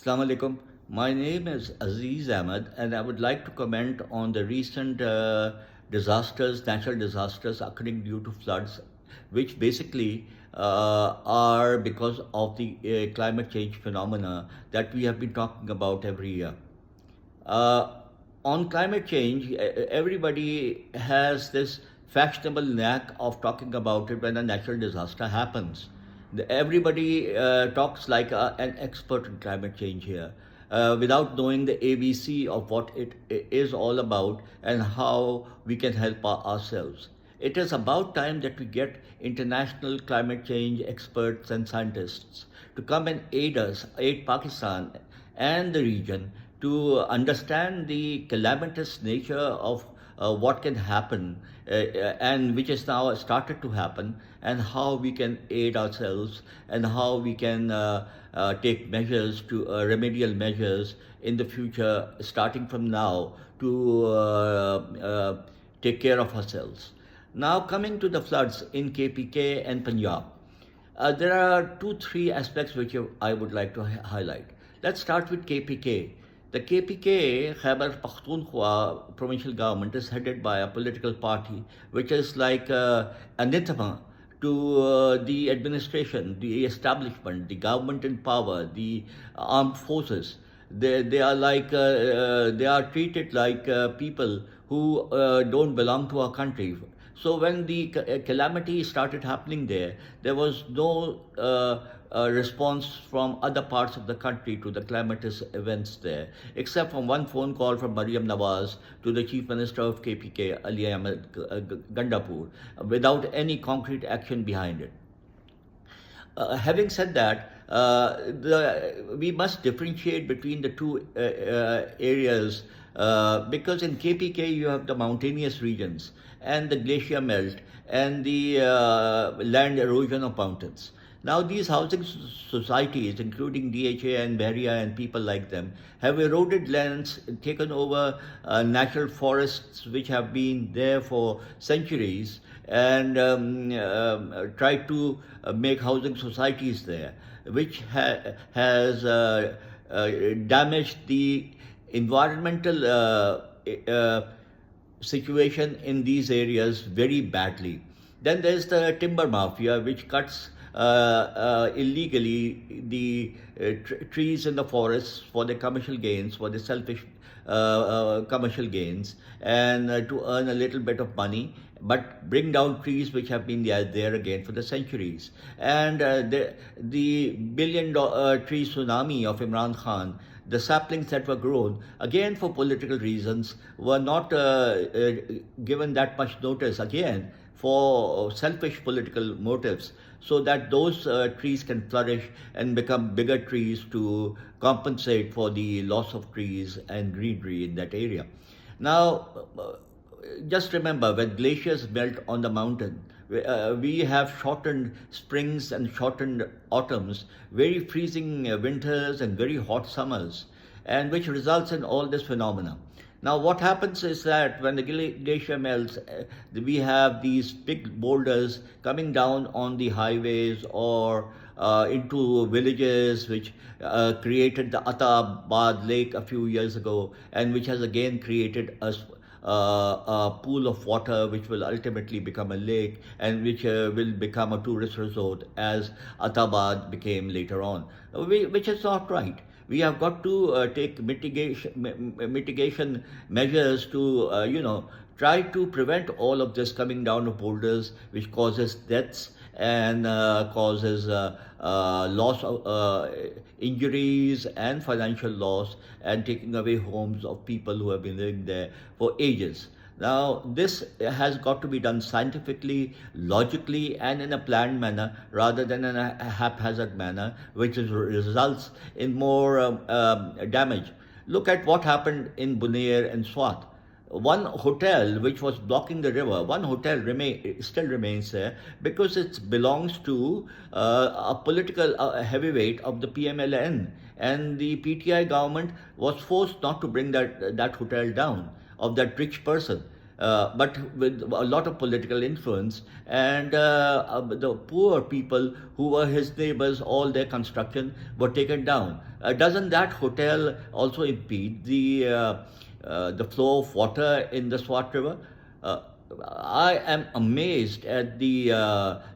Assalamu alaikum. My name is Aziz Ahmed, and I would like to comment on the recent disasters, natural disasters occurring due to floods, which basically are because of the climate change phenomena that we have been talking about every year. Uh, on climate change, everybody has this fashionable knack of talking about it when a natural disaster happens. Everybody talks like an expert in climate change here, without knowing the ABC of what it is all about and how we can help ourselves. It is about time that we get international climate change experts and scientists to come and aid us, aid Pakistan and the region to understand the calamitous nature of what can happen and which has now started to happen, and how we can aid ourselves and how we can take measures to remedial measures in the future starting from now to take care of ourselves. Now, coming to the floods in KPK and Punjab, there are two, three aspects which I would like to highlight. Let's start with KPK. The KPK, Khyber Pakhtunkhwa provincial government, is headed by a political party which is like anathema to the administration, the establishment, the government in power, the armed forces. They are like they are treated like people who don't belong to our country. So when the calamity started happening there was no response from other parts of the country to the calamitous events there, except from one phone call from Mariam Nawaz to the Chief Minister of KPK, Ali Ahmed Gandapur, without any concrete action behind it. Having said that, we must differentiate between the two areas because in KPK you have the mountainous regions and the glacier melt and the land erosion of mountains. Now, these housing societies, including DHA and Beria and people like them, have eroded lands, taken over natural forests which have been there for centuries, and tried to make housing societies there, which has damaged the environmental situation in these areas very badly. Then there's the timber mafia, which cuts illegally the trees in the forests for the commercial gains, for the selfish commercial gains, and to earn a little bit of money, but bring down trees which have been there again for the centuries. And the tree tsunami of Imran Khan, the saplings that were grown, again for political reasons, were not given that much notice, again for selfish political motives, so that those trees can flourish and become bigger trees to compensate for the loss of trees and greenery in that area. Now, just remember, when glaciers melt on the mountain, we have shortened springs and shortened autumns, very freezing winters and very hot summers, and which results in all this phenomena. Now, what happens is that when the glacier melts, we have these big boulders coming down on the highways or into villages, which created the Atabad Lake a few years ago, and which has again created a pool of water which will ultimately become a lake, and which will become a tourist resort as Atabad became later on, which is not right. We have got to take mitigation measures to try to prevent all of this coming down of boulders, which causes deaths and causes loss of injuries and financial loss, and taking away homes of people who have been living there for ages. Now, this has got to be done scientifically, logically, and in a planned manner rather than in a haphazard manner, which results in more damage. Look at what happened in Bunair and Swat. One hotel which was blocking the river, one hotel still remains there because it belongs to a political heavyweight of the PMLN, and the PTI government was forced not to bring that hotel down, of that rich person. but with a lot of political influence. And the poor people who were his neighbors, all their construction were taken down. Doesn't that hotel also impede the flow of water in the Swat River? Uh, I am amazed at the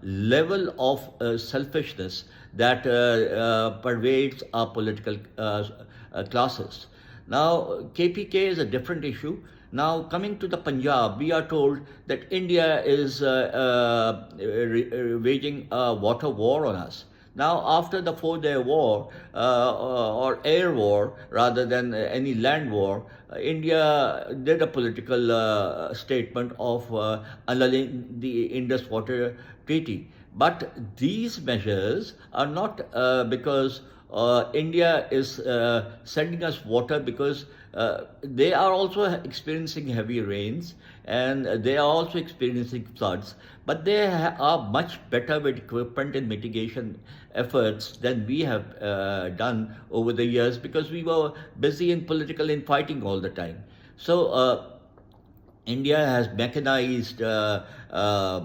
level of selfishness that pervades our political classes. Now, KPK is a different issue. Now, coming to the Punjab, we are told that India is waging a water war on us. Now, after the 4 Day War, or air war rather than any land war, India did a political statement of annulling the Indus Water Treaty. But these measures are not because India is sending us water, because they are also experiencing heavy rains and they are also experiencing floods, but they are much better with equipment and mitigation efforts than we have done over the years, because we were busy in political infighting all the time. So India has mechanized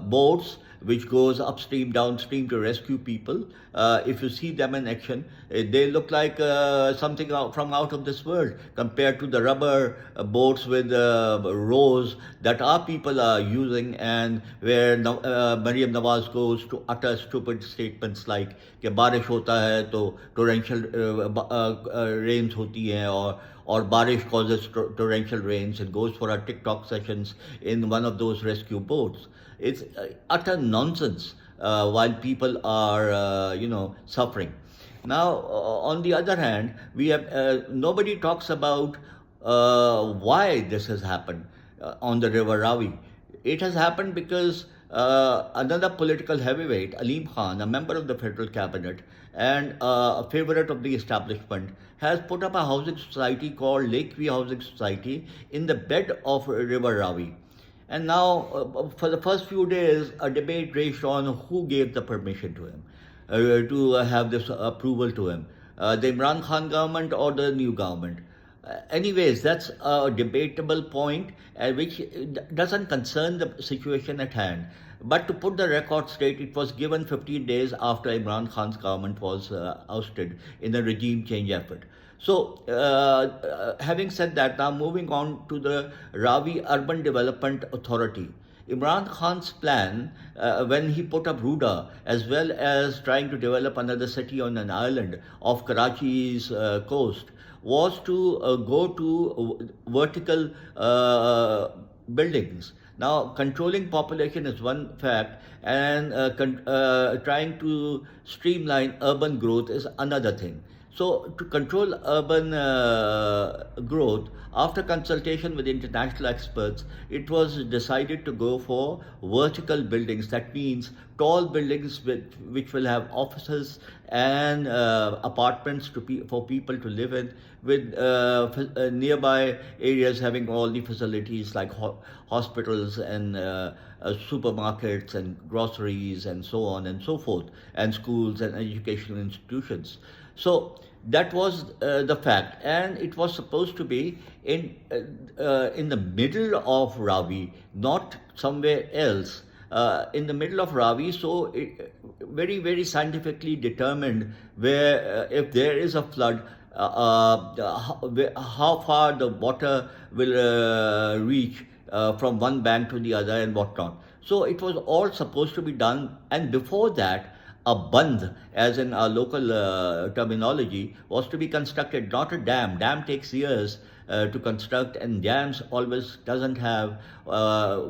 boats which goes upstream, downstream to rescue people. If you see them in action, they look like something from out of this world compared to the rubber boats with rows that our people are using, and where Mariam Nawaz goes to utter stupid statements like कि बारिश होता है तो torrential rains होती हैं, or Barish causes torrential rains, and goes for our TikTok sessions in one of those rescue boats. It's utter nonsense while people are, suffering. Now, on the other hand, we have nobody talks about why this has happened on the River Ravi. It has happened because another political heavyweight, Aleem Khan, a member of the federal cabinet and a favorite of the establishment, has put up a housing society called Lakeview Housing Society in the bed of River Ravi. And now, for the first few days, a debate raged on who gave the permission to him, to have this approval to him, the Imran Khan government or the new government. Anyways, that's a debatable point which doesn't concern the situation at hand. But to put the record straight, it was given 15 days after Imran Khan's government was ousted in a regime change effort. So, having said that, now moving on to the Ravi Urban Development Authority. Imran Khan's plan, when he put up Ruda, as well as trying to develop another city on an island off Karachi's coast, was to go to vertical buildings. Now, controlling population is one fact, and trying to streamline urban growth is another thing. So, to control urban growth, after consultation with international experts, it was decided to go for vertical buildings. That means tall buildings which will have offices and apartments for people to live in, with nearby areas having all the facilities like hospitals and supermarkets and groceries and so on and so forth, and schools and educational institutions. So that was the fact, and it was supposed to be in the middle of Ravi, not somewhere else. In the middle of Ravi, so very, very scientifically determined where if there is a flood, how far the water will reach from one bank to the other and whatnot. So it was all supposed to be done, and before that, a bandh, as in our local terminology, was to be constructed, not a dam. Dam takes years to construct, and dams always doesn't have,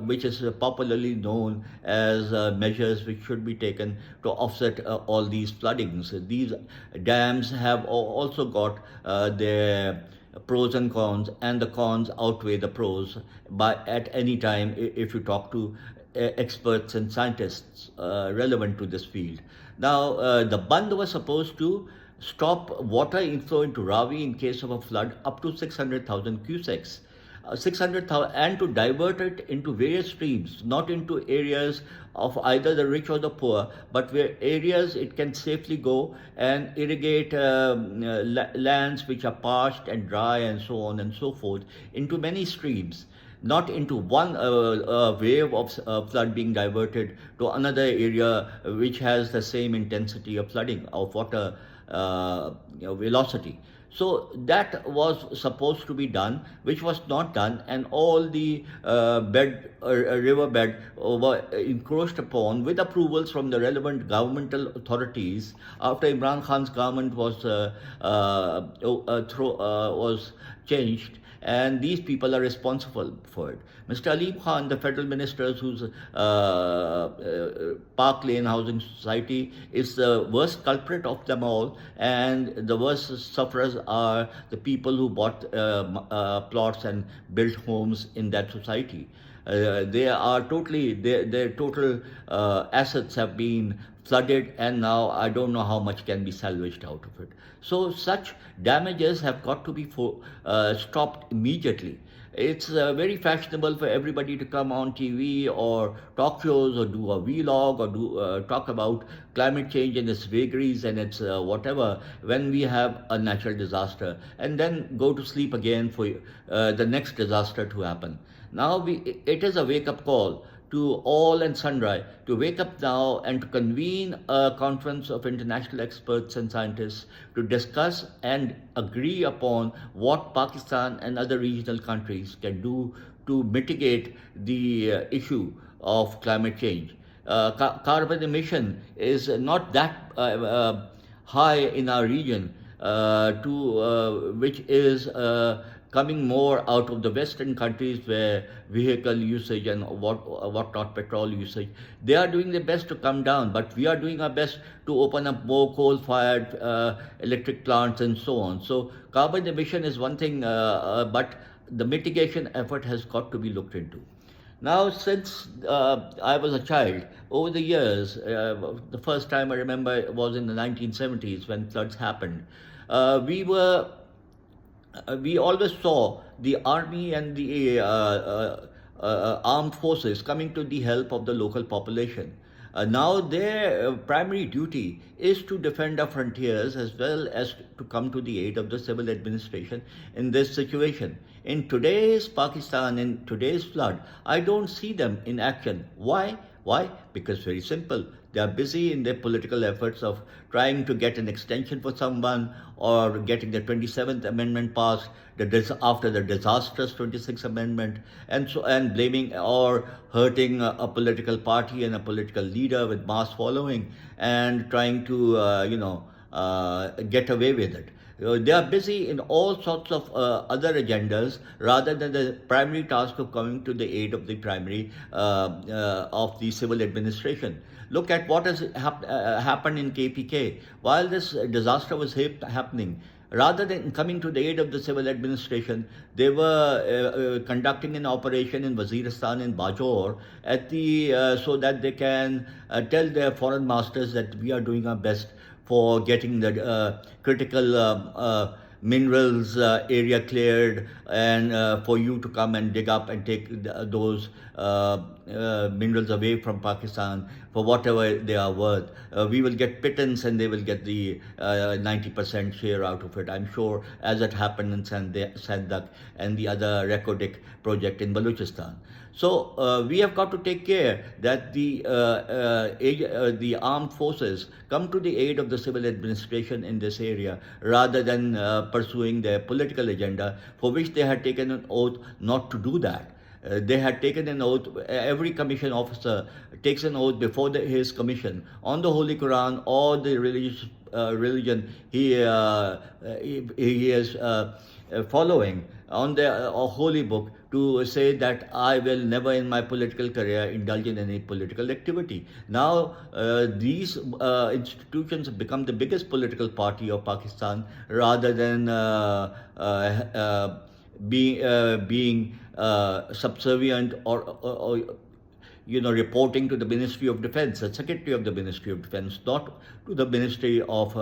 which is popularly known as measures which should be taken to offset all these floodings. These dams have also got their pros and cons, and the cons outweigh the pros at any time if you talk to experts and scientists relevant to this field. Now, the bandh was supposed to stop water inflow into Ravi in case of a flood up to 600,000 cusecs. 600,000, and to divert it into various streams, not into areas of either the rich or the poor, but where areas it can safely go and irrigate lands which are parched and dry and so on and so forth into many streams. not into one wave of flood being diverted to another area which has the same intensity of flooding of water velocity. So that was supposed to be done, which was not done, and all the riverbed were encroached upon with approvals from the relevant governmental authorities after Imran Khan's government was changed, and these people are responsible for it. Mr. Aleem Khan, the federal minister whose Park Lane Housing Society is the worst culprit of them all, and the worst sufferers are the people who bought plots and built homes in that society. They are totally, their total assets have been flooded, and now I don't know how much can be salvaged out of it. So such damages have got to be stopped immediately. It's very fashionable for everybody to come on TV or talk shows or do a vlog or talk about climate change and its vagaries and its whatever when we have a natural disaster, and then go to sleep again for the next disaster to happen. Now it is a wake-up call to all and sundry to wake up now and to convene a conference of international experts and scientists to discuss and agree upon what Pakistan and other regional countries can do to mitigate the issue of climate change. Carbon emission is not that high in our region, which is coming more out of the Western countries where vehicle usage and what not petrol usage, they are doing their best to come down, but we are doing our best to open up more coal-fired electric plants and so on. So carbon emission is one thing, but the mitigation effort has got to be looked into. Now, since I was a child, over the years, the first time I remember was in the 1970s when floods happened. We always saw the army and the armed forces coming to the help of the local population. Now their primary duty is to defend our frontiers as well as to come to the aid of the civil administration in this situation. In today's Pakistan, in today's flood, I don't see them in action. Why? Why? Because very simple. They are busy in their political efforts of trying to get an extension for someone or getting the 27th Amendment passed after the disastrous 26th Amendment, and blaming or hurting a political party and a political leader with mass following and trying to get away with it. They are busy in all sorts of other agendas rather than the primary task of coming to the aid of the primary of the civil administration. Look at what has happened in KPK. While this disaster was happening, rather than coming to the aid of the civil administration, they were conducting an operation in Waziristan in Bajor so that they can tell their foreign masters that we are doing our best for getting the critical minerals area cleared, and for you to come and dig up and take those minerals away from Pakistan for whatever they are worth. We will get pittance and they will get the 90% share out of it, I'm sure, as it happened in Sandak and the other Rekodik project in Balochistan. So we have got to take care that the armed forces come to the aid of the civil administration in this area rather than pursuing their political agenda, for which they had taken an oath not to do that. They had taken an oath. Every commission officer takes an oath before his commission on the Holy Quran or the religion he is following, on the holy book, to say that I will never in my political career indulge in any political activity. Now these institutions have become the biggest political party of Pakistan rather than being subservient or reporting to the Ministry of Defense, the Secretary of the Ministry of Defense, not to the Ministry of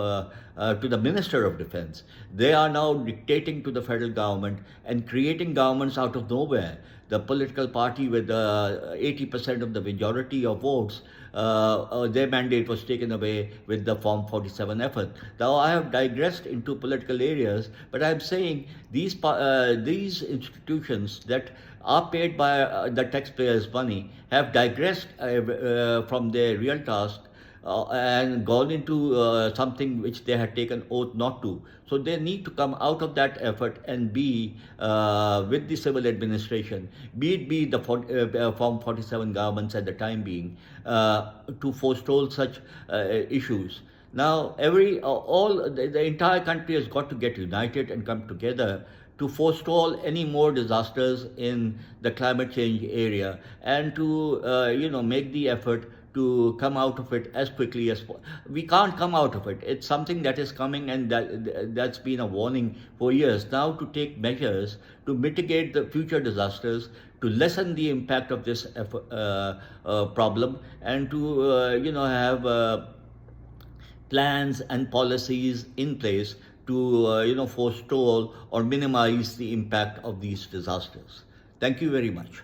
to the Minister of Defense. They are now dictating to the federal government and creating governments out of nowhere. The political party with 80% of the majority of votes, their mandate was taken away with the Form 47 effort. Now, I have digressed into political areas, but I'm saying these institutions that are paid by the taxpayers' money have digressed from their real task and gone into something which they had taken oath not to. So they need to come out of that effort and be with the civil administration, be the Form 47 governments at the time being, to forestall such issues. Now, the entire country has got to get united and come together to forestall any more disasters in the climate change area, and to make the effort to come out of it as quickly as possible. We can't come out of it. It's something that is coming, and that's been a warning for years now, to take measures to mitigate the future disasters, to lessen the impact of this problem, and to have plans and policies in place to forestall or minimize the impact of these disasters. Thank you very much.